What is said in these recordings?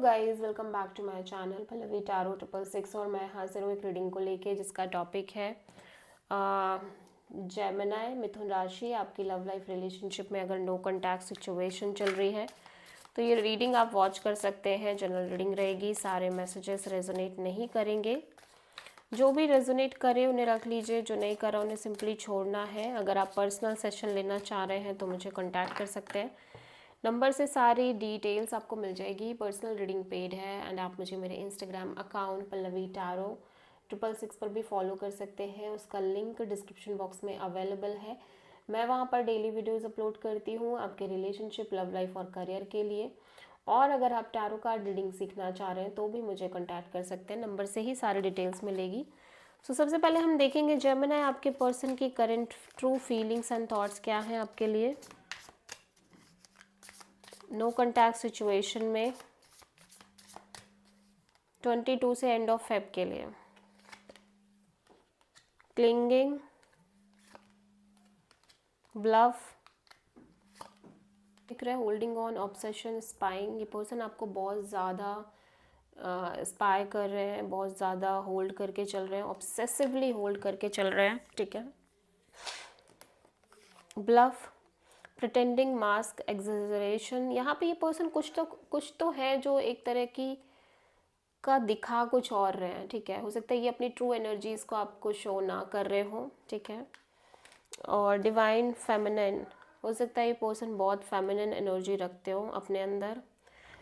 Guys, welcome back to my channel Pallavi tarot 666। और मैं हाजिर हूँ एक रीडिंग को लेके जिसका टॉपिक है जेमिनी मिथुन राशि। आपकी लव लाइफ रिलेशनशिप में अगर नो कॉन्टैक्ट सिचुएशन चल रही है तो ये रीडिंग आप वॉच कर सकते हैं। जनरल रीडिंग रहेगी, सारे मैसेजेस रेजोनेट नहीं करेंगे। जो भी रेजोनेट करे उन्हें रख लीजिए, जो नहीं करा उन्हें सिंपली छोड़ना है। अगर आप पर्सनल सेशन लेना चाह रहे हैं तो मुझे कॉन्टैक्ट कर सकते हैं। नंबर से सारी डिटेल्स आपको मिल जाएगी। पर्सनल रीडिंग पेड है एंड आप मुझे मेरे इंस्टाग्राम अकाउंट पल्लवी टैरो 666 पर भी फॉलो कर सकते हैं। उसका लिंक डिस्क्रिप्शन बॉक्स में अवेलेबल है। मैं वहाँ पर डेली वीडियोस अपलोड करती हूँ आपके रिलेशनशिप, लव लाइफ और करियर के लिए। और अगर आप टैरो कार्ड रीडिंग सीखना चाह रहे हैं तो भी मुझे कॉन्टैक्ट कर सकते हैं। नंबर से ही सारी डिटेल्स मिलेगी। सबसे पहले हम देखेंगे जेमिनी आपके पर्सन की current true feelings and thoughts क्या हैं आपके लिए नो कॉन्टैक्ट सिचुएशन में 22 से एंड ऑफ फेब के लिए। क्लिंगिंग, ब्लफ दिख रहा है, होल्डिंग ऑन, ऑब्सेशन, स्पाइंग। ये पर्सन आपको बहुत ज़्यादा स्पाई कर रहे हैं, बहुत ज़्यादा होल्ड करके चल रहे हैं, ऑब्सेसिवली होल्ड करके चल रहे हैं। ठीक है। Bluff, pretending, mask, exaggeration. यहाँ पे ये पर्सन कुछ तो है जो एक तरह की का दिखा कुछ और रहे हैं। ठीक है, हो सकता है ये अपनी ट्रू एनर्जीज को आपको शो ना कर रहे हो। ठीक है। और डिवाइन फेमिनिन, हो सकता है ये पर्सन बहुत फेमिनिन एनर्जी रखते हो अपने अंदर,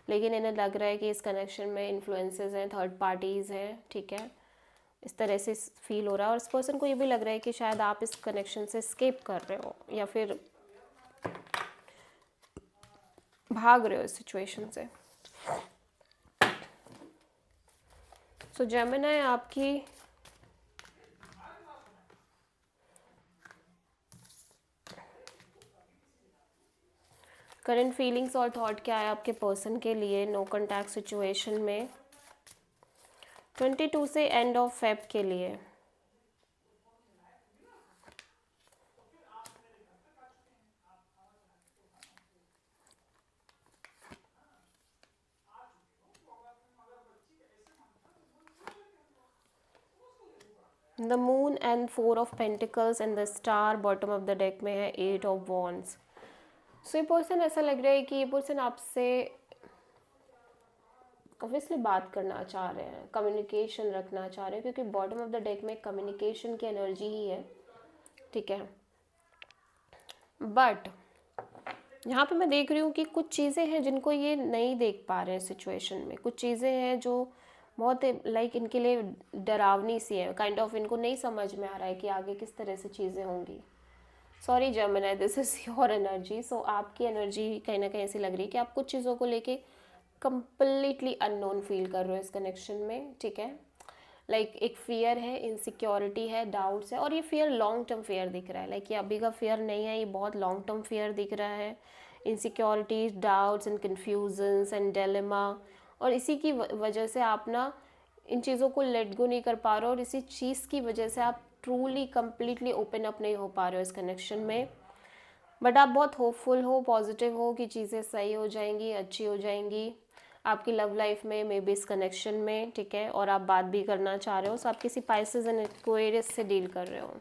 लेकिन इन्हें लग रहा है कि इस कनेक्शन में इन्फ्लुएंसेस हैं, थर्ड पार्टीज़ हैं। ठीक है, इस तरह से फील हो रहा है। और इस पर्सन को ये भी लग रहा है कि शायद आप इस कनेक्शन से स्केप कर रहे हो या फिर भाग रहे हो इस सिचुएशन से। सो जेमिनी आपकी करंट फीलिंग्स और थॉट क्या है आपके पर्सन के लिए नो कॉन्टैक्ट सिचुएशन में 22 से एंड ऑफ फेब के लिए। The moon and 4 of pentacles and the star bottom of the deck में है 8 ऑफ वॉन्ड्स। सो ये पर्सन, ऐसा लग रहा है कि ये पर्सन आपसे ऑब्वियसली बात करना चाह रहे हैं, कम्युनिकेशन रखना चाह रहे हैं, क्योंकि बॉटम ऑफ द डेक में कम्युनिकेशन की एनर्जी ही है। ठीक है। बट यहाँ पे मैं देख रही हूँ कि कुछ चीज़ें हैं जिनको ये नहीं देख पा रहे हैं सिचुएशन में। कुछ चीज़ें हैं जो बहुत लाइक इनके लिए डरावनी सी है, काइंड ऑफ इनको नहीं समझ में आ रहा है कि आगे किस तरह से चीज़ें होंगी। Sorry Gemini, this is your energy. So आपकी एनर्जी कहीं ना कहीं ऐसी लग रही है कि आप कुछ चीज़ों को लेके कंप्लीटली अननोन फील कर रहे हो इस कनेक्शन में। ठीक है, लाइक एक फियर है, इनसिक्योरिटी है, डाउट्स है, और ये फियर लॉन्ग टर्म फियर दिख रहा है। लाइक ये अभी का फियर नहीं है, ये बहुत लॉन्ग टर्म फियर दिख रहा है। Insecurities, doubts and confusions and dilemma, और इसी की वजह से आप ना इन चीज़ों को लेट गो नहीं कर पा रहे हो, और इसी चीज़ की वजह से आप ट्रूली कम्प्लीटली ओपन अप नहीं हो पा रहे हो इस कनेक्शन में। बट आप बहुत होपफुल हो, पॉजिटिव हो कि चीज़ें सही हो जाएंगी, अच्छी हो जाएंगी आपकी लव लाइफ में, मे बी इस कनेक्शन में। ठीक है, और आप बात भी करना चाह रहे हो। सो आप किसी पाइसेस एंड एक्वेरियस से डील कर रहे हो।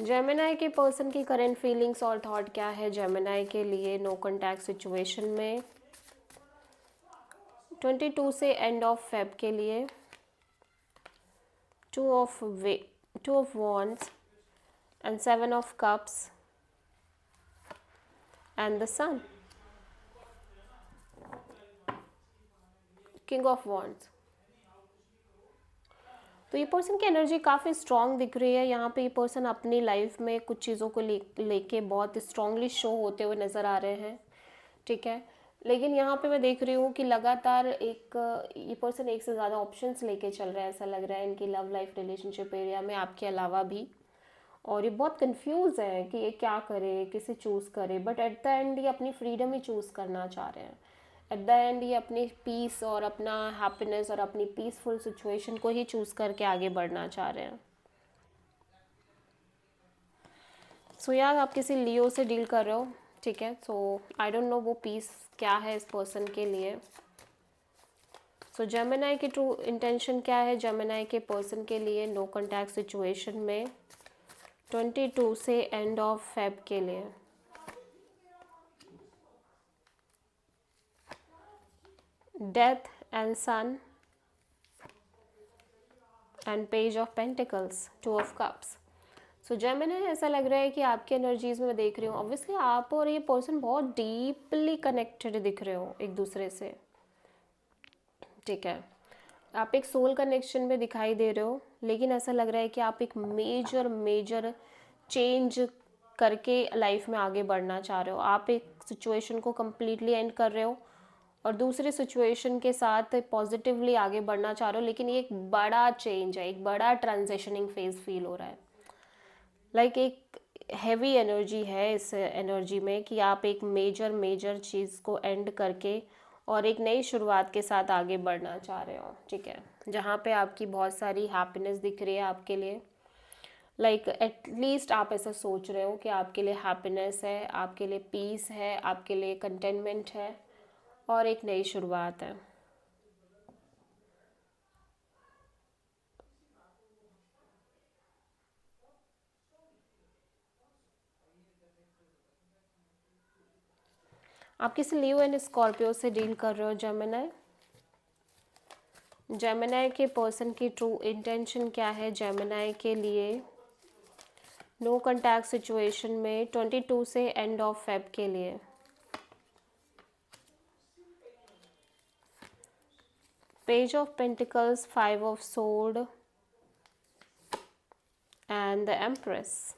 जेमिनी के पर्सन की करंट फीलिंग्स और थॉट क्या है जेमिनी के लिए नो कॉन्टैक्ट सिचुएशन में 22 से एंड ऑफ फेब के लिए। Two of wands and 7 of cups and the sun, king of wands. तो ये पर्सन की एनर्जी काफ़ी स्ट्रॉन्ग दिख रही है। यहाँ पे ये पर्सन अपनी लाइफ में कुछ चीज़ों को लेके बहुत स्ट्रांगली शो होते हुए नज़र आ रहे हैं। ठीक है, लेकिन यहाँ पे मैं देख रही हूँ कि लगातार ये पर्सन एक से ज़्यादा ऑप्शंस लेके चल रहा है। ऐसा लग रहा है इनकी लव लाइफ रिलेशनशिप एरिया में आपके अलावा भी, और ये बहुत कंफ्यूज है कि ये क्या करे, किसे चूज़ करे। बट एट द एंड ये अपनी फ्रीडम ही चूज़ करना चाह रहे हैं। एट द एंड ये अपनी पीस और अपना हैप्पीनेस और अपनी पीसफुल सिचुएशन को ही चूज़ करके आगे बढ़ना चाह रहे हैं। सो यार आप किसी लियो से डील कर रहे हो, ठीक है। सो आई डोंट नो वो पीस क्या है इस पर्सन के लिए। सो जेमिनाई की ट्रू इंटेंशन क्या है जेमिनाई के पर्सन के लिए नो कॉन्टैक्ट सिचुएशन में 22 से एंड ऑफ फेब के लिए। Death and sun and page of pentacles, 2 of cups. So Gemini ऐसा लग रहा है कि आपकी एनर्जीज में मैं देख रही हूँ, ऑब्वियसली आप और ये पर्सन बहुत डीपली कनेक्टेड दिख रहे हो एक दूसरे से, ठीक है। आप एक सोल कनेक्शन में दिखाई दे रहे हो, लेकिन ऐसा लग रहा है कि आप एक मेजर मेजर चेंज करके लाइफ में आगे बढ़ना चाह रहे हो। आप एक सिचुएशन को कम्प्लीटली एंड कर रहे हो और दूसरी सिचुएशन के साथ पॉजिटिवली आगे बढ़ना चाह रहे हो, लेकिन ये एक बड़ा चेंज है, एक बड़ा ट्रांजिशनिंग फेज फील हो रहा है। लाइक एक हैवी एनर्जी है इस एनर्जी में कि आप एक मेजर मेजर चीज़ को एंड करके और एक नई शुरुआत के साथ आगे बढ़ना चाह रहे हो, ठीक है। जहाँ पे आपकी बहुत सारी हैप्पीनेस दिख रही है आपके लिए, लाइक एटलीस्ट आप ऐसा सोच रहे हो कि आपके लिए हैप्पीनेस है, आपके लिए पीस है, आपके लिए कंटेनमेंट है और एक नई शुरुआत है। आप किसी लियो एंड स्कॉर्पियो से डील कर रहे हो जेमिनी। जेमिनी के पर्सन की ट्रू इंटेंशन क्या है जेमिनी के लिए नो कॉन्टैक्ट सिचुएशन में 22 से एंड ऑफ फेब के लिए। Page of pentacles, 5 of sword and the empress.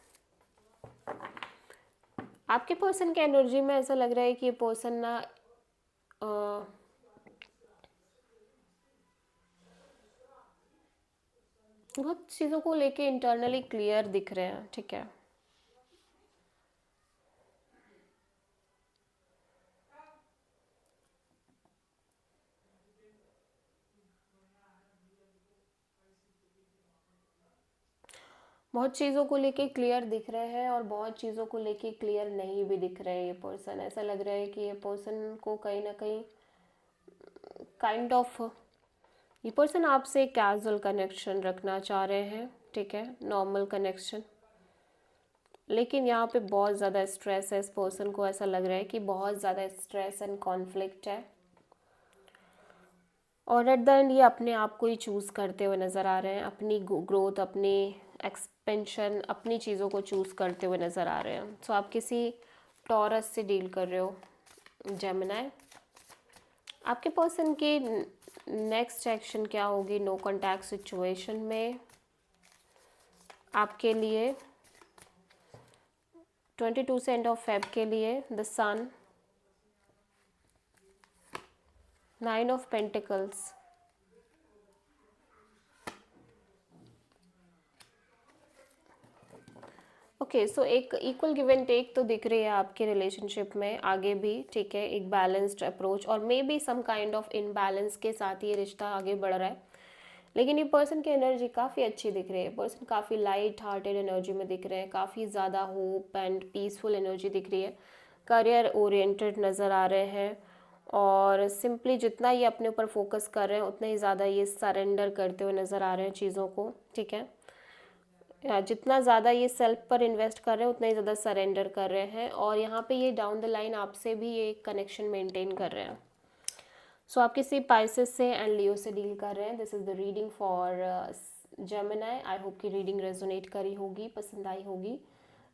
आपके पर्सन के एनर्जी में ऐसा लग रहा है कि ये पर्सन ना बहुत चीज़ों को लेके इंटरनली क्लियर दिख रहे हैं, ठीक है। बहुत चीज़ों को लेके क्लियर दिख रहे हैं और बहुत चीज़ों को लेके क्लियर नहीं भी दिख रहे हैं ये पर्सन। ऐसा लग रहा है कि ये पर्सन को कहीं ना कहीं काइंड ऑफ ये पर्सन आपसे कैजुअल कनेक्शन रखना चाह रहे हैं, ठीक है, नॉर्मल कनेक्शन। लेकिन यहाँ पे बहुत ज़्यादा स्ट्रेस है इस पर्सन को, ऐसा लग रहा है कि बहुत ज़्यादा स्ट्रेस एंड कॉन्फ्लिक्ट है और एट द एंड ये अपने आप को ही चूज़ करते हुए नज़र आ रहे हैं, अपनी ग्रोथ, अपनी एक्सपेंशन, अपनी चीज़ों को चूज़ करते हुए नज़र आ रहे हैं। सो आप किसी टॉरस से डील कर रहे हो जेमिनी। आपके पर्सन की नेक्स्ट एक्शन क्या होगी नो कॉन्टैक्ट सिचुएशन में आपके लिए 22 से एंड ऑफ फेब के लिए। The sun, 9 of pentacles, okay. So एक इक्वल गिव एंड टेक तो दिख रही है आपके रिलेशनशिप में आगे भी, ठीक है, एक बैलेंस्ड अप्रोच और maybe some kind of imbalance के साथ ये रिश्ता आगे बढ़ रहा है। लेकिन ये पर्सन की एनर्जी काफ़ी अच्छी दिख रही है, पर्सन काफ़ी लाइट हार्टेड एनर्जी में दिख रहे हैं, काफ़ी ज़्यादा होप एंड पीसफुल एनर्जी दिख रही है, करियर ओरिएंटेड नज़र आ रहे हैं और सिंपली जितना ये अपने ऊपर फोकस कर रहे हैं उतना ही ज़्यादा ये सरेंडर करते हुए नज़र आ रहे हैं चीज़ों को, ठीक है। जितना ज़्यादा ये सेल्फ पर इन्वेस्ट कर रहे हैं उतना ही ज़्यादा सरेंडर कर रहे हैं और यहाँ पे ये डाउन द लाइन आपसे भी ये कनेक्शन मेंटेन कर रहे हैं। सो आप किसी पाइसेस से एंड लियो से डील कर रहे हैं। This is the reading for Gemini. I hope कि रीडिंग रेजोनेट करी होगी, पसंद आई होगी।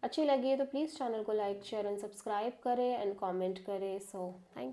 अच्छी लगी है तो प्लीज़ चैनल को लाइक शेयर एंड सब्सक्राइब करें एंड कमेंट करें। So thank